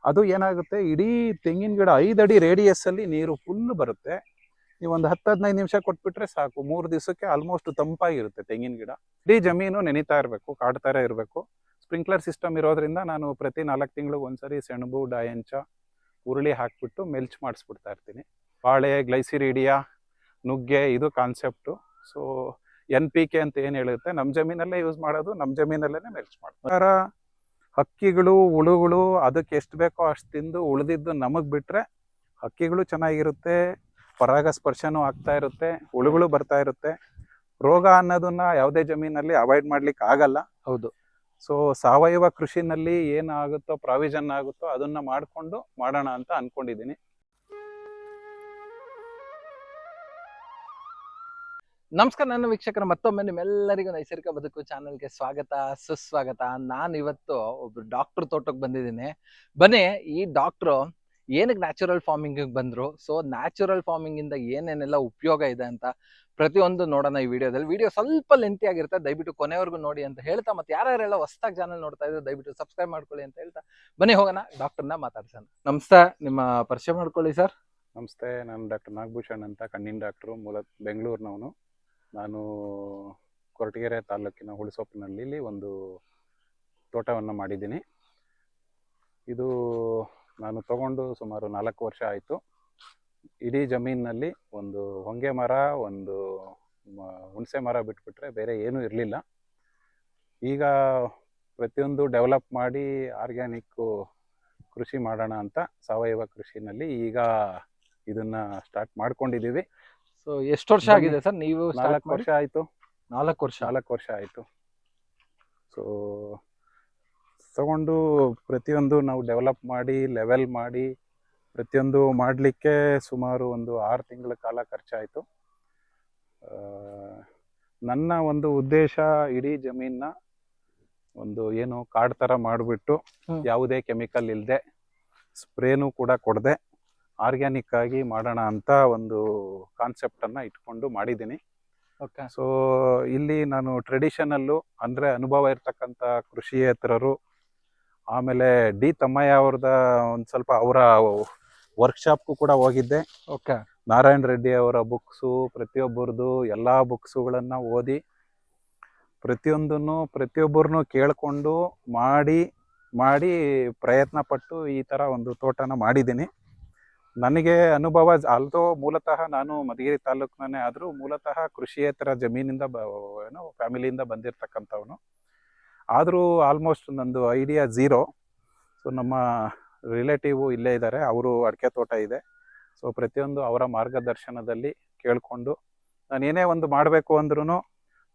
ಅದು ಏನಾಗುತ್ತೆ, ಇಡೀ ತೆಂಗಿನ ಗಿಡ 5 ಅಡಿ ರೇಡಿಯಸ್ ಅಲ್ಲಿ ನೀರು ಫುಲ್ ಬರುತ್ತೆ. ನೀವು ಒಂದು 10-15 ನಿಮಿಷ ಕೊಟ್ಬಿಟ್ರೆ ಸಾಕು, 3 ದಿವಸಕ್ಕೆ ಆಲ್ಮೋಸ್ಟ್ ತಂಪಾಗಿರುತ್ತೆ ತೆಂಗಿನ ಗಿಡ. ಇಡೀ ಜಮೀನು ನೆನಿತಾ ಇರಬೇಕು, ಕಾಡ್ತಾರ ಇರಬೇಕು. ಸ್ಪ್ರಿಂಕ್ಲರ್ ಸಿಸ್ಟಮ್ ಇರೋದ್ರಿಂದ ನಾನು ಪ್ರತಿ 4 ತಿಂಗಳಿಗೆ ಒಂದ್ಸರಿ ಸೆಣಬು, ಡಾಯಂಚ, ಉರುಳಿ ಹಾಕ್ಬಿಟ್ಟು ಮೆಲ್ಚ್ ಮಾಡಿಸ್ಬಿಡ್ತಾ ಇರ್ತೀನಿ. ಬಾಳೆ, ಗ್ಲೈಸಿರಿಡಿಯಾ, ನುಗ್ಗೆ, ಇದು ಕಾನ್ಸೆಪ್ಟು. ಸೊ NPK ಅಂತ ಏನು ಹೇಳುತ್ತೆ, ನಮ್ಮ ಜಮೀನಲ್ಲೇ ಯೂಸ್ ಮಾಡೋದು, ನಮ್ಮ ಜಮೀನಲ್ಲೇ ಮೆಲ್ಚ್ ಮಾಡ್ತಾರೆ. ಹಕ್ಕಿಗಳು, ಹುಳುಗಳು ಅದಕ್ಕೆ ಎಷ್ಟು ಬೇಕೋ ಅಷ್ಟು ತಿಂದು ಉಳಿದಿದ್ದು ನಮಗೆ ಬಿಟ್ಟರೆ ಹಕ್ಕಿಗಳು ಚೆನ್ನಾಗಿರುತ್ತೆ, ಪರಾಗಸ್ಪರ್ಶನೂ ಆಗ್ತಾ ಇರುತ್ತೆ, ಹುಳುಗಳು ಬರ್ತಾ ಇರುತ್ತೆ. ರೋಗ ಅನ್ನೋದನ್ನ ಯಾವುದೇ ಜಮೀನಲ್ಲಿ ಅವಾಯ್ಡ್ ಮಾಡ್ಲಿಕ್ಕೆ ಆಗಲ್ಲ. ಹೌದು. ಸೊ ಸಾವಯವ ಕೃಷಿನಲ್ಲಿ ಏನಾಗುತ್ತೋ, ಪ್ರಾವಿಷನ್ ಆಗುತ್ತೋ ಅದನ್ನ ಮಾಡಿಕೊಂಡು ಮಾಡೋಣ ಅಂತ ಅನ್ಕೊಂಡಿದ್ದೀನಿ. ನಮಸ್ಕಾರ ನನ್ನ ವೀಕ್ಷಕರ, ಮತ್ತೊಮ್ಮೆ ನಿಮ್ಮೆಲ್ಲರಿಗೂ ನೈಸರ್ಗಿಕ ಬದುಕು ಚಾನೆಲ್ಗೆ ಸ್ವಾಗತ, ಸುಸ್ವಾಗತ. ನಾನು ಇವತ್ತು ಒಬ್ರು ಡಾಕ್ಟರ್ ತೋಟಕ್ಕೆ ಬಂದಿದ್ದೀನಿ. ಬನ್ನಿ, ಈ ಡಾಕ್ಟ್ರು ಏನಕ್ಕೆ ನ್ಯಾಚುರಲ್ ಫಾರ್ಮಿಂಗ್ ಬಂದ್ರು, ಸೊ ನ್ಯಾಚುರಲ್ ಫಾರ್ಮಿಂಗ್ ಇಂದ ಏನೇನೆಲ್ಲ ಉಪಯೋಗ ಇದೆ ಅಂತ ಪ್ರತಿಯೊಂದು ನೋಡೋಣ ಈ ವಿಡಿಯೋದಲ್ಲಿ. ವಿಡಿಯೋ ಸ್ವಲ್ಪ ಲೆಂತಿ ಆಗಿರುತ್ತೆ, ದಯವಿಟ್ಟು ಕೊನೆವರೆಗೂ ನೋಡಿ ಅಂತ ಹೇಳ್ತಾ, ಮತ್ತೆ ಯಾರ್ಯಾರೆಲ್ಲ ಹೊಸದಾಗಿ ಚಾನಲ್ ನೋಡ್ತಾ ಇದ್ರೆ ದಯವಿಟ್ಟು ಸಬ್ಸ್ಕ್ರೈಬ್ ಮಾಡ್ಕೊಳ್ಳಿ ಅಂತ ಹೇಳ್ತಾ ಬನ್ನಿ ಹೋಗೋಣ ಡಾಕ್ಟರ್ನ ಮಾತಾಡ್ಸೋಣ. ನಮಸ್ತೆ, ನಿಮ್ಮ ಪರಿಚಯ ಮಾಡ್ಕೊಳ್ಳಿ ಸರ್. ನಮಸ್ತೆ, ನಾನು ಡಾಕ್ಟರ್ ನಾಗಭೂಷಣ್ ಅಂತ, ಕಣ್ಣಿನ ಡಾಕ್ಟ್ರು, ಮೂಲ ಬೆಂಗಳೂರಿನವನು. ನಾನು ಕೊರಟಗೆರೆ ತಾಲೂಕಿನ ಹುಳಸೊಪ್ಪಿನಲ್ಲಿ ಒಂದು ತೋಟವನ್ನು ಮಾಡಿದ್ದೀನಿ. ಇದು ನಾನು ತಗೊಂಡು ಸುಮಾರು 4 ವರ್ಷ ಆಯಿತು. ಇಡೀ ಜಮೀನಿನಲ್ಲಿ ಒಂದು ಹೊಂಗೆ ಮರ, ಒಂದು ಹುಣಸೆ ಮರ ಬಿಟ್ಬಿಟ್ರೆ ಬೇರೆ ಏನೂ ಇರಲಿಲ್ಲ. ಈಗ ಪ್ರತಿಯೊಂದು ಡೆವಲಪ್ ಮಾಡಿ ಆರ್ಗ್ಯಾನಿಕ್ಕು ಕೃಷಿ ಮಾಡೋಣ ಅಂತ ಸಾವಯವ ಕೃಷಿನಲ್ಲಿ ಈಗ ಇದನ್ನ ಸ್ಟಾರ್ಟ್ ಮಾಡ್ಕೊಂಡಿದ್ದೀವಿ. ಸೊ ಎಷ್ಟು ವರ್ಷ ಆಗಿದೆ ಸರ್ ನೀವು? 4 ವರ್ಷ ಆಯಿತು. 4 ವರ್ಷ ಆಯಿತು. ಸೊ ತಗೊಂಡು ಪ್ರತಿಯೊಂದು ನಾವು ಡೆವಲಪ್ ಮಾಡಿ, ಲೆವೆಲ್ ಮಾಡಿ, ಪ್ರತಿಯೊಂದು ಮಾಡಲಿಕ್ಕೆ ಸುಮಾರು ಒಂದು 6 ತಿಂಗಳ ಕಾಲ ಖರ್ಚಾಯಿತು. ನನ್ನ ಒಂದು ಉದ್ದೇಶ, ಇಡೀ ಜಮೀನ ಒಂದು ಏನು ಕಾಡು ಥರ ಮಾಡಿಬಿಟ್ಟು, ಯಾವುದೇ ಕೆಮಿಕಲ್ ಇಲ್ಲದೆ, ಸ್ಪ್ರೇನೂ ಕೂಡ ಕೊಡದೆ, ಆರ್ಗ್ಯಾನಿಕ್ ಆಗಿ ಮಾಡೋಣ ಅಂತ ಒಂದು ಕಾನ್ಸೆಪ್ಟನ್ನು ಇಟ್ಕೊಂಡು ಮಾಡಿದ್ದೀನಿ. ಓಕೆ. ಸೊ ಇಲ್ಲಿ ನಾನು ಟ್ರೆಡಿಷನಲ್ಲು ಅಂದರೆ ಅನುಭವ ಇರ್ತಕ್ಕಂಥ ಕೃಷಿಯೇತರರು, ಆಮೇಲೆ ಡಿ ತಮ್ಮಯ್ಯ ಅವ್ರದ ಒಂದು ಸ್ವಲ್ಪ ಅವರ ವರ್ಕ್ಶಾಪ್ಗೂ ಕೂಡ ಹೋಗಿದ್ದೆ. ಓಕೆ. ನಾರಾಯಣ ರೆಡ್ಡಿ ಅವರ ಬುಕ್ಸು, ಪ್ರತಿಯೊಬ್ಬರದು ಎಲ್ಲ ಬುಕ್ಸುಗಳನ್ನು ಓದಿ, ಪ್ರತಿಯೊಬ್ಬರನ್ನು ಕೇಳಿಕೊಂಡು ಮಾಡಿ ಪ್ರಯತ್ನ ಪಟ್ಟು ಈ ಥರ ಒಂದು ತೋಟನ ಮಾಡಿದ್ದೀನಿ. ನನಗೆ ಅನುಭವ ಆಲ್ದೋ ಮೂಲತಃ ನಾನು ಮಧುಗಿರಿ ತಾಲೂಕಿನೇ ಆದರೂ ಮೂಲತಃ ಕೃಷಿಯೇತರ ಜಮೀನಿಂದ ಫ್ಯಾಮಿಲಿಯಿಂದ ಬಂದಿರತಕ್ಕಂಥವನು. ಆದರೂ ಆಲ್ಮೋಸ್ಟ್ ನಂದು ಐಡಿಯಾ ಝೀರೋ. ಸೊ ನಮ್ಮ ರಿಲೇಟಿವು ಇಲ್ಲೇ ಇದ್ದಾರೆ, ಅವರು ಅಡಿಕೆ ತೋಟ ಇದೆ. ಸೊ ಪ್ರತಿಯೊಂದು ಅವರ ಮಾರ್ಗದರ್ಶನದಲ್ಲಿ ಕೇಳಿಕೊಂಡು ನಾನು ಏನೇ ಒಂದು ಮಾಡಬೇಕು ಅಂದ್ರೂ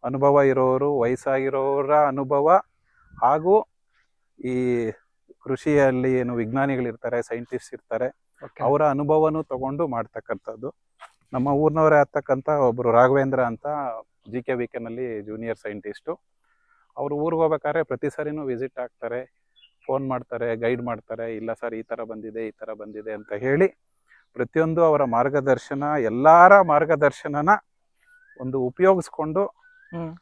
ಅನುಭವ ಇರೋರು, ವಯಸ್ಸಾಗಿರೋರ ಅನುಭವ ಹಾಗೂ ಈ ಕೃಷಿಯಲ್ಲಿ ಏನು ವಿಜ್ಞಾನಿಗಳಿರ್ತಾರೆ, ಸೈಂಟಿಸ್ಟ್ ಇರ್ತಾರೆ, ಅವರ ಅನುಭವನೂ ತಗೊಂಡು ಮಾಡ್ತಕ್ಕಂಥದ್ದು. ನಮ್ಮ ಊರಿನವರೇ ಆಗ್ತಕ್ಕಂಥ ಒಬ್ಬರು ರಾಘವೇಂದ್ರ ಅಂತ GKVKನಲ್ಲಿ ಜೂನಿಯರ್ ಸೈಂಟಿಸ್ಟು. ಅವರು ಊರಿಗೆ ಹೋಗ್ಬೇಕಾದ್ರೆ ಪ್ರತಿ ಸರಿನೂ ವಿಸಿಟ್ ಆಗ್ತಾರೆ, ಫೋನ್ ಮಾಡ್ತಾರೆ, ಗೈಡ್ ಮಾಡ್ತಾರೆ. ಇಲ್ಲ ಸರ್, ಈ ಥರ ಬಂದಿದೆ ಅಂತ ಹೇಳಿ ಪ್ರತಿಯೊಂದು ಅವರ ಮಾರ್ಗದರ್ಶನ, ಎಲ್ಲರ ಮಾರ್ಗದರ್ಶನನ ಒಂದು ಉಪಯೋಗಿಸ್ಕೊಂಡು,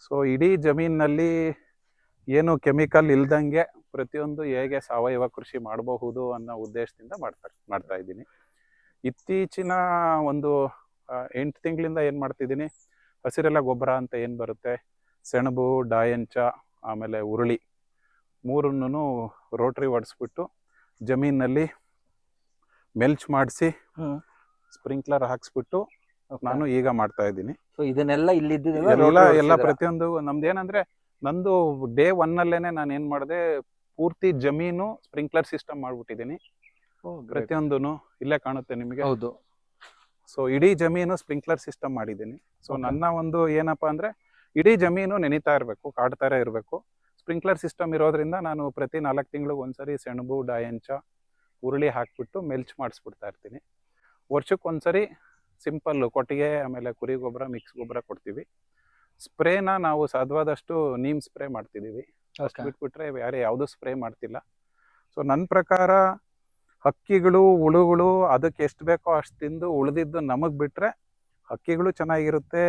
ಸೊ ಇಡೀ ಜಮೀನಿನಲ್ಲಿ ಏನು ಕೆಮಿಕಲ್ ಇಲ್ದಂಗೆ ಪ್ರತಿಯೊಂದು ಹೇಗೆ ಸಾವಯವ ಕೃಷಿ ಮಾಡಬಹುದು ಅನ್ನೋ ಉದ್ದೇಶದಿಂದ ಮಾಡ್ತಾ ಇದ್ದೀನಿ. ಇತ್ತೀಚಿನ ಒಂದು 8 ತಿಂಗಳಿಂದ ಏನು ಮಾಡ್ತಿದ್ದೀನಿ, ಹಸಿರೆಲ್ಲ ಗೊಬ್ಬರ ಅಂತ ಏನು ಬರುತ್ತೆ, ಸೆಣಬು, ಡಾಯಂಚ, ಆಮೇಲೆ ಉರುಳಿ, 3ನ್ನು ರೋಟ್ರಿ ಹೊಡೆಸ್ಬಿಟ್ಟು ಜಮೀನಲ್ಲಿ ಮೆಲ್ಚ್ ಮಾಡಿಸಿ ಸ್ಪ್ರಿಂಕ್ಲರ್ ಹಾಕ್ಸ್ಬಿಟ್ಟು ನಾನು ಈಗ ಮಾಡ್ತಾ ಇದ್ದೀನಿ. ಸೊ ಇದನ್ನೆಲ್ಲ ಎಲ್ಲ ಪ್ರತಿಯೊಂದು ನಮ್ದೇನಂದ್ರೆ, ನಂದು ಡೇ 1 ನಾನು ಏನು ಮಾಡಿದೆ, ಪೂರ್ತಿ ಜಮೀನು ಸ್ಪ್ರಿಂಕ್ಲರ್ ಸಿಸ್ಟಮ್ ಮಾಡ್ಬಿಟ್ಟಿದ್ದೀನಿ. ಪ್ರತಿಯೊಂದು ಇಲ್ಲೇ ಕಾಣುತ್ತೆ ನಿಮಗೆ. ಹೌದು. ಸೊ ಇಡೀ ಜಮೀನು ಸ್ಪ್ರಿಂಕ್ಲರ್ ಸಿಸ್ಟಮ್ ಮಾಡಿದ್ದೀನಿ. ಸೊ ನನ್ನ ಒಂದು ಏನಪ್ಪಾ ಅಂದ್ರೆ, ಇಡೀ ಜಮೀನು ನೆನಿತಾ ಇರಬೇಕು, ಕಾಡ್ತಾರ ಇರಬೇಕು. ಸ್ಪ್ರಿಂಕ್ಲರ್ ಸಿಸ್ಟಮ್ ಇರೋದ್ರಿಂದ ನಾನು ಪ್ರತಿ 4 ತಿಂಗಳಿಗೆ ಒಂದ್ಸರಿ ಸೆಣಬು, ಡಾಯಂಚ, ಉರುಳಿ ಹಾಕ್ಬಿಟ್ಟು ಮೆಲ್ಚ್ ಮಾಡಿಸ್ಬಿಡ್ತಾ ಇರ್ತೀನಿ. ವರ್ಷಕ್ಕೊಂದ್ಸರಿ ಸಿಂಪಲ್ಲು ಕೊಟ್ಟಿಗೆ, ಆಮೇಲೆ ಕುರಿ ಗೊಬ್ಬರ, ಮಿಕ್ಸ್ ಗೊಬ್ಬರ ಕೊಡ್ತೀವಿ. ಸ್ಪ್ರೇನ ನಾವು ಸಾಧ್ಯವಾದಷ್ಟು ನೀಮ್ ಸ್ಪ್ರೇ ಮಾಡ್ತಿದ್ದೀವಿ, ಅಷ್ಟು ಬಿಟ್ಬಿಟ್ರೆ ಬೇರೆ ಯಾವುದೂ ಸ್ಪ್ರೇ ಮಾಡ್ತಿಲ್ಲ. ಸೊ ನನ್ನ ಪ್ರಕಾರ ಹಕ್ಕಿಗಳು, ಹುಳುಗಳು ಅದಕ್ಕೆ ಎಷ್ಟು ಬೇಕೋ ಅಷ್ಟು ತಿಂದು ಉಳಿದಿದ್ದು ನಮಗೆ ಬಿಟ್ಟರೆ ಹಕ್ಕಿಗಳು ಚೆನ್ನಾಗಿರುತ್ತೆ,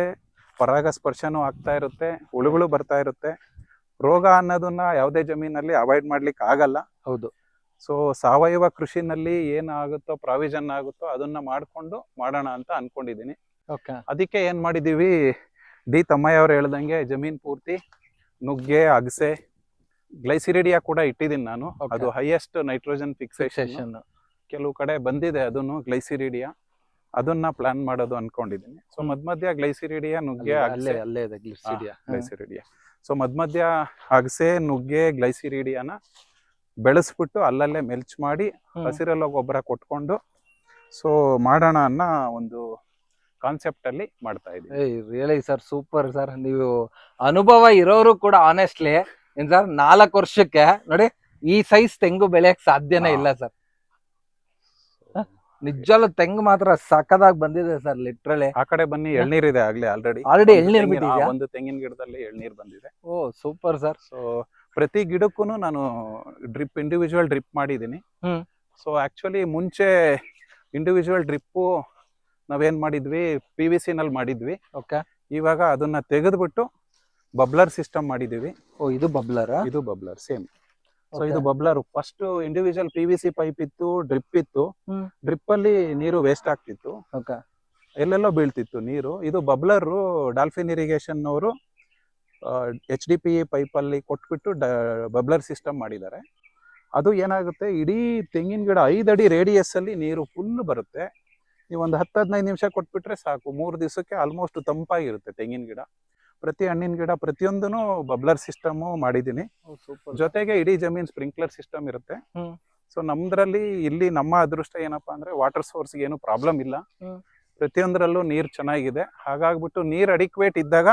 ಪರಾಗಸ್ಪರ್ಶನೂ ಆಗ್ತಾ ಇರುತ್ತೆ, ಹುಳುಗಳು ಬರ್ತಾ ಇರುತ್ತೆ. ರೋಗ ಅನ್ನೋದನ್ನ ಯಾವುದೇ ಜಮೀನಲ್ಲಿ ಅವಾಯ್ಡ್ ಮಾಡ್ಲಿಕ್ಕೆ ಆಗಲ್ಲ. ಹೌದು. ಸೊ ಸಾವಯವ ಕೃಷಿನಲ್ಲಿ ಏನಾಗುತ್ತೋ ಪ್ರಾವಿಷನ್ ಆಗುತ್ತೋ ಅದನ್ನ ಮಾಡ್ಕೊಂಡು ಮಾಡೋಣ ಅಂತ ಅನ್ಕೊಂಡಿದೀನಿ. ಓಕೆ. ಅದಕ್ಕೆ ಏನ್ ಮಾಡಿದೀವಿ, ಡಿ ತಮ್ಮಯ್ಯ ಅವ್ರು ಹೇಳ್ದಂಗೆ ಜಮೀನ್ ಪೂರ್ತಿ ನುಗ್ಗೆ, ಅಗಸೆ, ಗ್ಲೈಸಿರಿಡಿಯಾ ಕೂಡ ಇಟ್ಟಿದ್ದೀನಿ ನಾನು. Okay. ಅದು ಹೈಯೆಸ್ಟ್ ನೈಟ್ರೋಜನ್ ಫಿಕ್ಸೇಷನ್. ಸೆಷನ್. ಕೆಲವು ಕಡೆ ಬಂದಿದೆ ಅದನ್ನು ಗ್ಲೈಸಿರಿಡಿಯಾ, ಅದನ್ನ ಪ್ಲಾನ್ ಮಾಡೋದು ಅನ್ಕೊಂಡಿದೀನಿ. ಸೊ ಮಧ್ಯ ಗ್ಲೈಸಿರಿಡಿಯಾ, ನುಗ್ಗೆ, ಅಲ್ಲೇ ಅಗಸೆ, ಅಲ್ಲೇ ಇದೆ ಗ್ಲಿಸಿಡಿಯಾ. ಗ್ಲೈಸಿರಿಡಿಯಾ. ಸೊ ಮಧ್ಯ ಅಗಸೆ, ನುಗ್ಗೆ, ಗ್ಲೈಸಿರಿಡಿಯಾನ ಬೆಳೆಸ್ಬಿಟ್ಟು ಅಲ್ಲಲ್ಲೇ ಮೆಲ್ಚ್ ಮಾಡಿ ಹಸಿರೆಲ್ಲ ಗೊಬ್ಬರ ಕೊಟ್ಕೊಂಡು ಸೊ ಮಾಡೋಣ ಅನ್ನೋ ಒಂದು ಕಾನ್ಸೆಪ್ಟ್ ಅಲ್ಲಿ ಮಾಡ್ತಾ ಇದ್ದೀವಿ. Really sir, super sir. ನೀವು ಅನುಭವ ಇರೋರು ಕೂಡ ಆನೆಸ್ಟ್ಲಿ ಏನ್ ಸರ್, 4 ವರ್ಷಕ್ಕೆ ನೋಡಿ ಈ ಸೈಜ್ ತೆಂಗು ಬೆಳೆಯಕ್ ಸಾಧ್ಯನೇ ಇಲ್ಲ ಸರ್. ನಿಜವಲ್ಲ ತೆಂಗು ಮಾತ್ರ ಸಕ್ಕದಾಗಿ ಬಂದಿದೆ ಸರ್, ಲಿಟ್ರಲಿ. ಆ ಕಡೆ ಬನ್ನಿ, ಎಳ್ನೀರಿದೆ ಆಗ್ಲೇ ಆಲ್ರೆಡಿ ಎಳ್ನೀರ್ ಬಿಟ್ಟಿದ್ಯಾ? ಒಂದು ತೆಂಗಿನ ಗಿಡದಲ್ಲಿ ಎಳ್ನೀರ್ ಬಂದಿದೆ. ಓ ಸೂಪರ್ ಸರ್. ಸೊ ಪ್ರತಿ ಗಿಡಕ್ಕೂ ನಾನು ಇಂಡಿವಿಜುವಲ್ ಡ್ರಿಪ್ ಮಾಡಿದ್ದೀನಿ. ಸೊ ಆಕ್ಚುಲಿ ಮುಂಚೆ ಇಂಡಿವಿಜುವಲ್ ಡ್ರಿಪ್ಪು ನಾವೇನ್ ಮಾಡಿದ್ವಿ, PVC ನಲ್ಲಿ ಮಾಡಿದ್ವಿ. ಓಕೆ. ಇವಾಗ ಅದನ್ನ ತೆಗೆದ್ಬಿಟ್ಟು ಬಬ್ಲರ್ ಸಿಸ್ಟಮ್ ಮಾಡಿದೀವಿ. ಓ ಇದು ಬಬ್ಲರ್. ಇದು ಬಬ್ಲರ್ ಸೇಮ್. ಸೊ ಇದು bubbler. First individual PVC pipe ಇತ್ತು, ಡ್ರಿಪ್ ಇತ್ತು. ಡ್ರಿಪ್ ಅಲ್ಲಿ ನೀರು ವೇಸ್ಟ್ ಆಗ್ತಿತ್ತು, ಎಲ್ಲೆಲ್ಲೋ ಬೀಳ್ತಿತ್ತು ನೀರು. ಇದು ಬಬ್ಲರ್ ಡಾಲ್ಫಿನ್ ಇರಿಗೇಷನ್ ಅವರು HDPE ಪೈಪ್ ಅಲ್ಲಿ ಕೊಟ್ಬಿಟ್ಟು ಬಬ್ಲರ್ ಸಿಸ್ಟಮ್ ಮಾಡಿದ್ದಾರೆ. ಅದು ಏನಾಗುತ್ತೆ, ಇಡೀ ತೆಂಗಿನ ಗಿಡ 5 ಅಡಿ ರೇಡಿಯಸ್ ಅಲ್ಲಿ ನೀರು ಫುಲ್ ಬರುತ್ತೆ. ನೀವು ಒಂದು 10-15 ನಿಮಿಷ ಕೊಟ್ಬಿಟ್ರೆ ಸಾಕು, 3 ದಿವಸಕ್ಕೆ ಆಲ್ಮೋಸ್ಟ್ ತಂಪಾಗಿರುತ್ತೆ ತೆಂಗಿನ ಗಿಡ. ಪ್ರತಿ ಹಣ್ಣಿನ ಗಿಡ ಪ್ರತಿಯೊಂದನು ಬಬ್ಲರ್ ಸಿಸ್ಟಮ್ ಮಾಡಿದೀನಿ. ಜೊತೆಗೆ ಇಡೀ ಜಮೀನ್ ಸ್ಪ್ರಿಂಕ್ಲರ್ ಸಿಸ್ಟಮ್ ಇರುತ್ತೆ. ಸೊ ನಮ್ದ್ರಲ್ಲಿ ಇಲ್ಲಿ ನಮ್ಮ ಅದೃಷ್ಟ ಏನಪ್ಪಾ ಅಂದ್ರೆ ವಾಟರ್ ಸೋರ್ಸ್ ಏನು ಪ್ರಾಬ್ಲಮ್ ಇಲ್ಲ. ಪ್ರತಿಯೊಂದರಲ್ಲೂ ನೀರ್ ಚೆನ್ನಾಗಿದೆ. ಹಾಗಾಗ್ಬಿಟ್ಟು ನೀರ್ ಅಡಿಕ್ವೇಟ್ ಇದ್ದಾಗ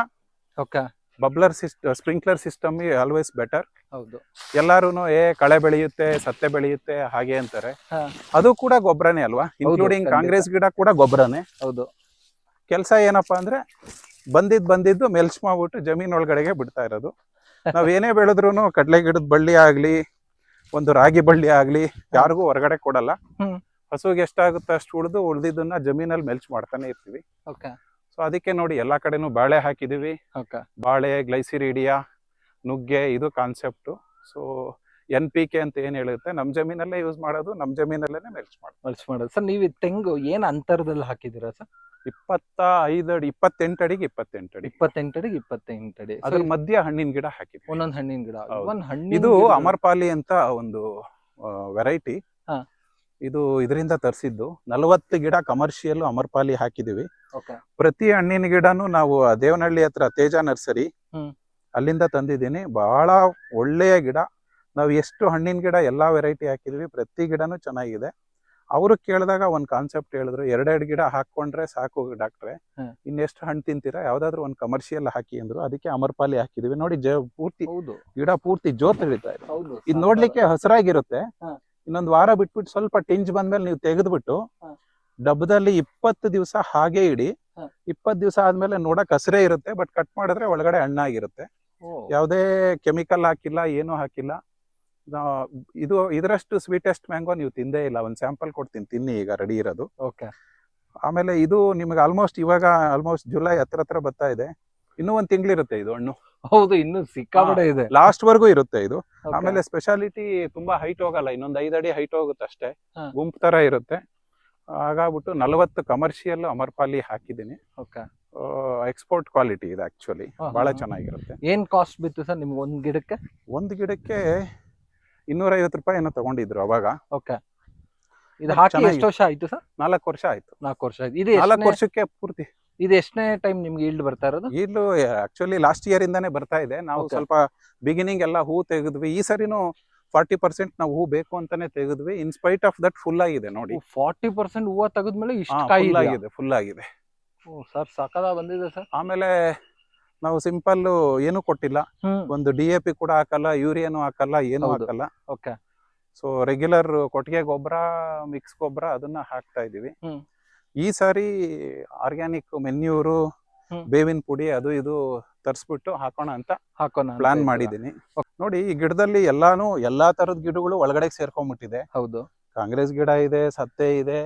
bubbler sprinkler system always better. ಹೌದು. ಎಲ್ಲಾರು ಕಳೆ ಬೆಳೆಯುತ್ತೆ, ಸತ್ತೆ ಬೆಳೆಯುತ್ತೆ ಹಾಗೆ ಅಂತಾರೆ. ಅದು ಕೂಡ ಗೊಬ್ಬರನೇ ಅಲ್ವಾ, ಇನ್ಕ್ಲೂಡಿಂಗ್ ಕಾಂಗ್ರೆಸ್ ಗಿಡ ಕೂಡ ಗೊಬ್ಬರನೇ. ಹೌದು. ಕೆಲಸ ಏನಪ್ಪಾ ಅಂದ್ರೆ ಬಂದಿದ್ದು ಮೆಲ್ಚ್ ಮಾಡ್ಬಿಟ್ಟು ಜಮೀನ್ ಒಳಗಡೆಗೆ ಬಿಡ್ತಾ ಇರೋದು. ನಾವ್ ಏನೇ ಬೆಳೆದ್ರು ಕಡ್ಲೆ ಗಿಡದ ಬಳ್ಳಿ ಆಗ್ಲಿ, ಒಂದು ರಾಗಿ ಬಳ್ಳಿ ಆಗ್ಲಿ ಯಾರಿಗೂ ಹೊರಗಡೆ ಕೊಡಲ್ಲ. ಹಸುಗೆ ಎಷ್ಟಾಗುತ್ತೆ ಅಷ್ಟು ಉಳ್ದಿದ್ದನ್ನ ಜಮೀನಲ್ಲಿ ಮೆಲ್ಚ್ ಮಾಡ್ತಾನೆ ಇರ್ತೀವಿ. ಸೊ ಅದಕ್ಕೆ ನೋಡಿ ಎಲ್ಲಾ ಕಡೆನೂ ಬಾಳೆ ಹಾಕಿದೀವಿ. ಬಾಳೆ, ಗ್ಲೈಸಿರಿಡಿಯಾ, ನುಗ್ಗೆ, ಇದು ಕಾನ್ಸೆಪ್ಟ್. ಸೊ NPK ಅಂತ ಏನ್ ಹೇಳುತ್ತೆ, ನಮ್ ಜಮೀನಲ್ಲೇ ಯೂಸ್ ಮಾಡೋದು, ನಮ್ ಜಮೀನಲ್ಲೇ ಮೆಲ್ಚ್ ಮಾಡೋದು. ಸರ್ ನೀವು ತೆಂಗು ಏನ್ ಅಂತರದಲ್ಲಿ ಹಾಕಿದಿರಾ ಸರ್? 25 ಅಡಿ, 28 ಅಡಿಗೆ 28 ಅಡಿ. 28 ಅಡಿಗೆ 28 ಅಡಿ. ಅದ್ರ ಮಧ್ಯ ಹಣ್ಣಿನ ಗಿಡ ಹಾಕಿದ್ವಿ. ಒಂದೊಂದು ಹಣ್ಣಿನ ಗಿಡ. ಇದು ಅಮರ್ಪಾಲಿ ಅಂತ ಒಂದು ವೆರೈಟಿ. ಇದು ಇದರಿಂದ ತರಿಸಿದ್ದು. 40 ಗಿಡ ಕಮರ್ಷಿಯಲ್ ಅಮರ್ಪಾಲಿ ಹಾಕಿದೀವಿ. ಪ್ರತಿ ಹಣ್ಣಿನ ಗಿಡನು ನಾವು ದೇವನಹಳ್ಳಿ ಹತ್ರ ತೇಜ ನರ್ಸರಿ ಅಲ್ಲಿಂದ ತಂದಿದ್ದೀನಿ. ಬಹಳ ಒಳ್ಳೆಯ ಗಿಡ. ನಾವು ಎಷ್ಟು ಹಣ್ಣಿನ ಗಿಡ ಎಲ್ಲಾ ವೆರೈಟಿ ಹಾಕಿದ್ವಿ, ಪ್ರತಿ ಗಿಡನು ಚೆನ್ನಾಗಿದೆ. ಅವರು ಕೇಳಿದಾಗ ಒಂದ್ ಕಾನ್ಸೆಪ್ಟ್ ಹೇಳಿದ್ರು, 2 ಗಿಡ ಹಾಕೊಂಡ್ರೆ ಸಾಕು ಡಾಕ್ಟ್ರೆ, ಇನ್ನೆಷ್ಟು ಹಣ್ಣು ತಿಂತೀರಾ, ಯಾವ್ದಾದ್ರು ಒಂದ್ ಕಮರ್ಷಿಯಲ್ ಹಾಕಿ ಅಂದ್ರು. ಅದಕ್ಕೆ ಅಮರ್ಪಾಲಿ ಹಾಕಿದೀವಿ. ನೋಡಿ ಪೂರ್ತಿ ಗಿಡ ಪೂರ್ತಿ ಜೋತ್ ಹಿಡಿತಾ ಇದೆ. ಇದು ನೋಡ್ಲಿಕ್ಕೆ ಹಸಿರಾಗಿರುತ್ತೆ. ಇನ್ನೊಂದು ವಾರ ಬಿಟ್ಬಿಟ್ಟು ಸ್ವಲ್ಪ ಟಿಂಜ್ ಬಂದ್ಮೇಲೆ ನೀವು ತೆಗೆದ್ಬಿಟ್ಟು ಡಬ್ಬದಲ್ಲಿ 20 ದಿವಸ ಹಾಗೆ ಇಡಿ. 20 ದಿವಸ ಆದ್ಮೇಲೆ ನೋಡಕ್ ಹಸಿರೇ ಇರುತ್ತೆ, ಬಟ್ ಕಟ್ ಮಾಡಿದ್ರೆ ಒಳಗಡೆ ಹಣ್ಣಾಗಿರುತ್ತೆ. ಯಾವುದೇ ಕೆಮಿಕಲ್ ಹಾಕಿಲ್ಲ, ಏನು ಹಾಕಿಲ್ಲ. ಇದು ಇದರಷ್ಟು ಸ್ವೀಟೆಸ್ಟ್ ಮ್ಯಾಂಗೋ ನೀವು ತಿಂದೇ ಇಲ್ಲ. ಒಂದ್ ಸ್ಯಾಂಪಲ್ ಕೊಡ್ತೀನಿ, ತಿನ್ನಿ ಈಗ ರೆಡಿ ಇರೋದು. ಆಮೇಲೆ ಇದು ನಿಮ್ಗೆ ಇವಾಗ ಆಲ್ಮೋಸ್ಟ್ ಜುಲೈ ಹತ್ರ ಬರ್ತಾ ಇದೆ. ಇನ್ನೂ 1 ತಿಂಗಳಿರುತ್ತೆ ಇದು ಹಣ್ಣು. ಹೌದು, ಇನ್ನು ಸಿಕ್ಕಾಪಟ್ಟೆ ಇದೆ, ಲಾಸ್ಟ್ ವರ್ಗೂ ಇರುತ್ತೆ ಇದು. ಆಮೇಲೆ ಸ್ಪೆಷಾಲಿಟಿ ತುಂಬಾ ಹೈಟ್ ಹೋಗಲ್ಲ, ಇನ್ನೊಂದ್ 5 ಅಡಿ ಹೈಟ್ ಹೋಗುತ್ತೆ ಅಷ್ಟೇ, ಗುಂಪು ತರ ಇರುತ್ತೆ. ಹಾಗಾಗ್ಬಿಟ್ಟು 40 ಕಮರ್ಷಿಯಲ್ ಅಮರ್ಪಾಲಿ ಹಾಕಿದ್ದೀನಿ. ಎಕ್ಸ್ಪೋರ್ಟ್ ಕ್ವಾಲಿಟಿ ಇದೆ ಆಕ್ಚುಲಿ, ಬಹಳ ಚೆನ್ನಾಗಿರುತ್ತೆ. ಏನ್ ಕಾಸ್ಟ್ ಬಿತ್ತು ಸರ್ ನಿಮ್ಗೆ ಒಂದ್ ಗಿಡಕ್ಕೆ? 1 ಗಿಡಕ್ಕೆ 250 ರೂಪಾಯಿ ಏನೋ ತಗೊಂಡಿದ್ರು ಅವಾಗ. ಇದು ಹಾಕಿ ಎಷ್ಟು ವರ್ಷ ಆಯ್ತು ಸರ್? 4 ವರ್ಷ ಆಯ್ತು. 4 ವರ್ಷ ಆಯ್ತು. ಇದು 4 ವರ್ಷಕ್ಕೆ ಪೂರ್ತಿ. ಇದು ಎಷ್ಟನೇ ಟೈಮ್ ನಿಮ್ಗೆ ಈಲ್ಡ್ ಬರ್ತಾ ಇರೋದು? ಈಲ್ಡ್ ಆಕ್ಚುಲಿ ಲಾಸ್ಟ್ ಇಯರ್ ಇಂದಾನೆ ಬರ್ತಾ ಇದೆ. ನಾವು ಸ್ವಲ್ಪ ಬಿಗಿನಿಂಗ್ ಎಲ್ಲ ಹೂ ತೆಗೆದ್ವಿ. ಈ ಸರಿನೂ 40% ನಾವು ಹೂ ಬೇಕು ಅಂತಾನೆ ತೆಗೆದ್ವಿ. In spite of that full ಆಗಿದೆ ನೋಡಿ. 40% ಹೂವು ತೆಗೆದ್ಮೇಲೆ ಇಷ್ಟು ಕಾಯಿ ಆಗಿದೆ, ಫುಲ್ ಆಗಿದೆ. ಸರ್ ಸಕದ ಬಂದಿದೆ ಸರ್. ಆಮೇಲೆ ನಾವು ಸಿಂಪಲ್ ಏನು ಕೊಟ್ಟಿಲ್ಲ, ಒಂದು DAP ಕೂಡ ಹಾಕಲ್ಲ, ಯೂರಿಯಾನು ಹಾಕಲ್ಲ, ಏನು ಹಾಕಲ್ಲ. ಸೊ ರೆಗ್ಯುಲರ್ ಕೊಟ್ಟಿಗೆ ಗೊಬ್ಬರ, ಮಿಕ್ಸ್ ಗೊಬ್ಬರ ಅದನ್ನ ಹಾಕ್ತಾ ಇದೀವಿ. ಈ ಸಾರಿ ಆರ್ಗ್ಯಾನಿಕ್ ಮೆನ್ಯೂರು, ಬೇವಿನ ಪುಡಿ ಅದು ಇದು ತರಿಸ್ಬಿಟ್ಟು ಹಾಕೋಣ ಅಂತ ಪ್ಲಾನ್ ಮಾಡಿದೀನಿ. ನೋಡಿ ಈ ಗಿಡದಲ್ಲಿ ಎಲ್ಲಾ ತರದ ಗಿಡಗಳು ಒಳಗಡೆ ಸೇರ್ಕೊಂಡ್ಬಿಟ್ಟಿದೆ. ಹೌದು, ಕಾಂಗ್ರೆಸ್ ಗಿಡ ಇದೆ, ಸತ್ತೆ ಇದೆ,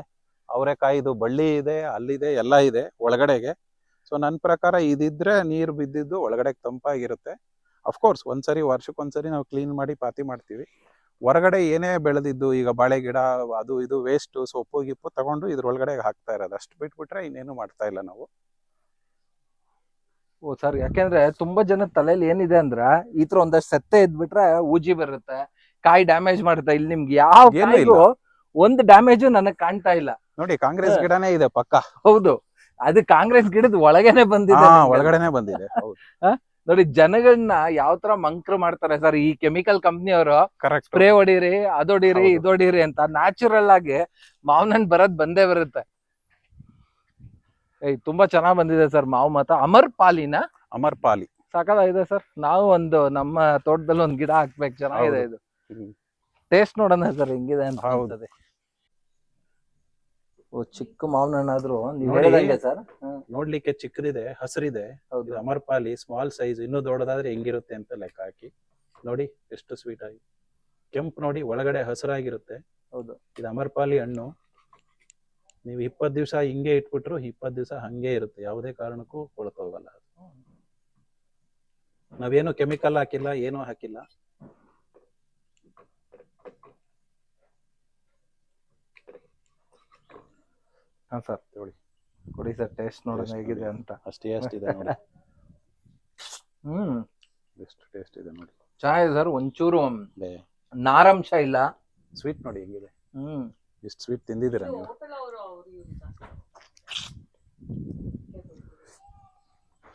ಅವರೆಕಾಯಿದು ಬಳ್ಳಿ ಇದೆ, ಅಲ್ಲಿದೆ, ಎಲ್ಲ ಇದೆ ಒಳಗಡೆಗೆ. ಸೊ ನನ್ನ ಪ್ರಕಾರ ಇದಿದ್ರೆ ನೀರು ಬಿದ್ದಿದ್ದು ಒಳಗಡೆ ತಂಪಾಗಿರುತ್ತೆ. ಅಫ್ಕೋರ್ಸ್ ವರ್ಷಕ್ಕೊಂದ್ಸರಿ ನಾವು ಕ್ಲೀನ್ ಮಾಡಿ ಪಾತಿ ಮಾಡ್ತೀವಿ. ಹೊರಗಡೆ ಏನೇ ಬೆಳೆದಿದ್ದು ಈಗ ಬಾಳೆ ಗಿಡ ಅದು ಇದು ವೇಸ್ಟ್ ಸೊಪ್ಪು ಗಿಪ್ಪು ತಗೊಂಡು ಇದ್ರೊಳಗಡೆ ಹಾಕ್ತಾ ಇರೋದು, ಅಷ್ಟು ಬಿಟ್ಬಿಟ್ರೆ ಇನ್ನೇನು ಮಾಡ್ತಾ ಇಲ್ಲ ನಾವು. ಓ ಸರ್, ಯಾಕೆಂದ್ರೆ ತುಂಬಾ ಜನ ತಲೆಯಲ್ಲಿ ಏನಿದೆ ಅಂದ್ರ ಈ ತರ ಒಂದಷ್ಟು ಸತ್ತೆ ಇದ್ಬಿಟ್ರೆ ಊಜಿ ಬರುತ್ತೆ, ಕಾಯಿ ಡ್ಯಾಮೇಜ್ ಮಾಡುತ್ತೆ. ಇಲ್ಲಿ ನಿಮ್ಗೆ ಯಾವ ಏನೂ ಕಾಯಿಗೂ ಒಂದು ಡ್ಯಾಮೇಜ್ ನನಗ್ ಕಾಣ್ತಾ ಇಲ್ಲ. ನೋಡಿ ಕಾಂಗ್ರೆಸ್ ಗಿಡನೇ ಇದೆ ಪಕ್ಕ. ಹೌದು, ಅದು ಕಾಂಗ್ರೆಸ್ ಗಿಡದ ಒಳಗೇನೆ ಬಂದಿದೆ. ಹಾ, ನಿಮ್ಗೆ. ಒಳಗಡೆನೆ ಬಂದಿದೆ. ಹೌದು, ನೋಡಿ ಜನಗಳನ್ನ ಯಾವ ತರ ಮಂಕ್ರು ಮಾಡ್ತಾರೆ ಸರ್ ಈ ಕೆಮಿಕಲ್ ಕಂಪ್ನಿಯವರು. ಕರೆಕ್ಟ್. ಸ್ಪ್ರೇ ಹೊಡೀರಿ, ಅದೊಡೀರಿ, ಹೌದು. ಇದೊಡೀರಿ ಅಂತ. ನ್ಯಾಚುರಲ್ ಆಗಿ ಮಾವಿನ ಹಣ್ಣು ಬರೋದ್ ಬಂದೇ ಬರುತ್ತೆ. ತುಂಬಾ ಚೆನ್ನಾಗ್ ಬಂದಿದೆ ಸರ್ ಮಾವು ಮಾತ್ರ. ಅಮರ್ಪಾಲಿನ ಅಮರ್ಪಾಲಿ ಸಾಕಾಗಿದೆ ಸರ್. ನಾವು ಒಂದು ನಮ್ಮ ತೋಟದಲ್ಲಿ ಒಂದ್ ಗಿಡ ಹಾಕ್ಬೇಕು, ಚೆನ್ನಾಗಿದೆ ಹೌದು. ಇದು. ಹ್ಮ್. ಟೇಸ್ಟ್ ನೋಡೋಣ ಸರ್ ಹೆಂಗಿದೆ ಅಂತ ಹೌದು. ಅನ್ಸುತ್ತೆ. ಓ, ಚಿಕ್ಕ ಮಾವಿನ ಹಣ್ಣಾದ್ರು ನೀವ್ ನೋಡಿ. ಹೇಳಿದಂಗೆ ಸರ್. ನೋಡ್ಲಿಕ್ಕೆ ಚಿಕ್ಕದಿದೆ, ಹಸಿರಿದೆ. ಹೌದು. ಇದು ಅಮರ್ಪಾಲಿ ಸ್ಮಾಲ್ ಸೈಜ್, ಇನ್ನೂ ದೊಡ್ಡದಾದ್ರೆ ಹೆಂಗಿರುತ್ತೆ ಅಂತ ಲೆಕ್ಕ ಹಾಕಿ ನೋಡಿ ಎಷ್ಟು ಸ್ವೀಟ್ ಆಗಿ. ಕೆಂಪು ನೋಡಿ, ಒಳಗಡೆ ಹಸಿರಾಗಿರುತ್ತೆ. ಹೌದು. ಇದು ಅಮರ್ಪಾಲಿ ಹಣ್ಣು. ನೀವು 20 ದಿವಸ ಹಿಂಗೆ ಇಟ್ಬಿಟ್ರು 20 ದಿವಸ ಹಂಗೆ ಇರುತ್ತೆ, ಯಾವುದೇ ಕಾರಣಕ್ಕೂ ಕೊಳ್ತೋಗಲ್ಲ. ನಾವೇನು ಕೆಮಿಕಲ್ ಹಾಕಿಲ್ಲ, ಏನೂ ಹಾಕಿಲ್ಲ. ಹಾ ಸರ್, ಕೊಡಿ ಸರ್, ಟೇಸ್ಟ್ ನೋಡೋಣ Taste ಹೇಗಿದೆ ನೋಡಿ. ಅಂತ. ಅಷ್ಟಿದೆ ನೋಡಿ. ಎಷ್ಟು ಟೇಸ್ಟ್ ಇದೆ ನೋಡಿ. ಚೆನ್ನಾಗಿದೆ ಸರ್. ಒಂಚೂರು ಬೇ ನಾರಂಶ ಇಲ್ಲ. ಸ್ವೀಟ್ ನೋಡಿ ಹೆಂಗಿದೆ. ಹ್ಮ್ ಎಷ್ಟು ಸ್ವೀಟ್ ತಿಂದಿದ್ದೀರಾ ನೀವು.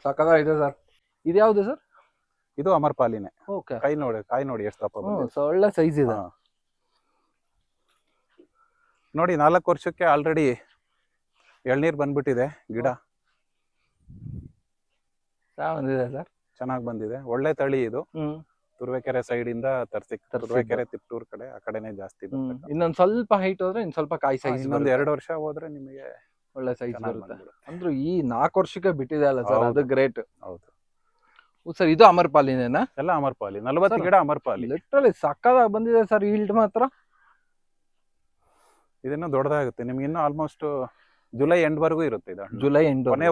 ಸಕ್ಕತ್ತಾಗಿದೆ ಸರ್. ಇದ್ಯಾವ್ದು ಸರ್? ಇದು ಅಮರ್ಪಾಲಿನೇ. ಓಕೆ. ಕಾಯಿ ನೋಡಿ ಎಷ್ಟು ದಪ್ಪ ಬಂದಿದೆ. ಒಳ್ಳೆ ಸೈಜ್ ಇದೆ. ಹಾ. ನೋಡಿ 4 ವರ್ಷಕ್ಕೆ ಆಲ್ರೆಡಿ ಎಳ್ನೀರ್ ಬಂದ್ಬಿಟ್ಟಿದೆ ಗಿಡ. ಬಂದಿದೆ ಸರ್. ಚೆನ್ನಾಗಿ ಬಂದಿದೆ. ಒಳ್ಳೆ ತಳಿ ಇದು. ತುರುವೇಕೆರೆ ಸೈಡ್ ಇಂದ ತುರುವೇಕೆರೆ ತಿಪ್ಟೂರ್ ಕಡೆ ಆ ಕಡೆನೆ ಜಾಸ್ತಿ ಬರ್ತದೆ. ಇನ್ನೊಂದ್ ಸ್ವಲ್ಪ ಹೈಟ್ ಹೋದ್ರೆ ಇನ್ ಸ್ವಲ್ಪ ಕಾಯಿ ಸೈಜ್. ಇನ್ನೊಂದು 2 ವರ್ಷ ಹೋದ್ರೆ ನಿಮಗೆ ಒಳ್ಳೆ ಸೈಜ್ ಚೆನ್ನಾಗ್ ಬರುತ್ತೆ. ಬಂದ್ಬಿಡುತ್ತೆ. ಅಂದ್ರೆ ಈ 4 ವರ್ಷಕ್ಕೆ ಬಿಟ್ಟಿದೆ ಅಲ್ಲ ಸರ್, ಅದು ಹೌದು. ಗ್ರೇಟ್. ಹೌದು, ಸರ್ ಇದು ಅಮರ್ಪಾಲಿನೇನಾ? ಎಲ್ಲ ಅಮರ್ಪಾಲಿ. 40 Sir, ಗಿಡ ಅಮರ್ಪಾಲಿ. ಲಿಟ್ರಲಿ ಸಕ್ಕತ್ತಾಗಿ ಬಂದಿದೆ ಸರ್ ಈಲ್ಡ್ ಮಾತ್ರ. ಇದನ್ನು ದೊಡ್ಡದಾಗುತ್ತೆ ನಿಮ್ಗೆ. ಇನ್ನು ಆಲ್ಮೋಸ್ಟ್ ಜುಲೈ ಎಂಡ್ ವರೆಗೂ ಇರುತ್ತೆ ಇದು ಹಣ್ಣು. ಜುಲೈ ಎಂಡ್ ಕೊನೆ